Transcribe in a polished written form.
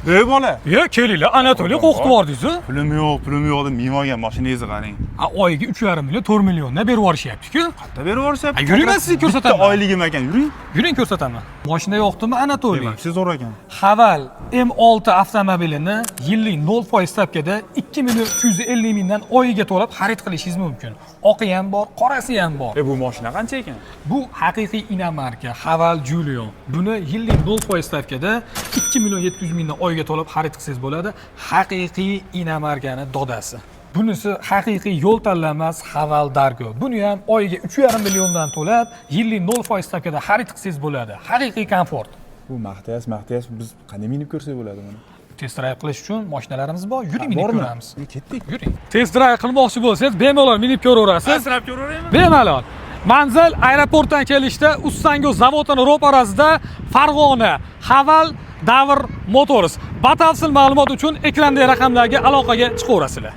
Ey bola. Ya kelinglar, Anatoliy qo'qib bordingiz. Pulim yo'q deb men olgan mashinangizni qarang. Oyiga 3,5 million, 4 milliondan berib yuborishyapti-ku. Qayerda berib yuborishyapti? Yuring, men sizga ko'rsataman. Bitta oyligim ekan, yuring. Yuring ko'rsataman. Mashina yo'qdimi, Anatoliy? Siz zo'r ekan. Haval M6 avtomobilini yillik 0% stavkada 2 million 250 mingdan oyiga to'lab xarid qilishingiz mumkin. Oqi ham bor, qorasi ham bor. Bu mashina qancha ekan? Bu haqiqiy inomarka Haval Giulio. Buni yillik 0% stavkada 2 million 700 mingdan oyiga to'lab xarid qilsangiz bo'ladi. Haqiqiy inomarkani dodasi. Bunisi haqiqiy yo'l tanlamas Haval Dargo. Buni ham oyiga 3,5 milliondan to'lab, yillik 0% stavkada xarid qilsangiz bo'ladi. Haqiqiy komfort. Bu maqtaysiz, biz qanday minib ko'rsak bo'ladi buni? Test drive qilish uchun mashinalarimiz bor. Yuring, minib ko'ramiz. Ketdik. Yuring. Test drive qilmoqchi bo'lsangiz, bemalol minib ko'raverasiz. Asrab ko'raveraymi? Bemalol. Manzil aeroportdan kelishda Ustango zavodini ro'parasida Farg'ona Haval Davr Motors. Batafsil ma'lumot uchun ekrandagi raqamlarga aloqaga chiqaverasizlar.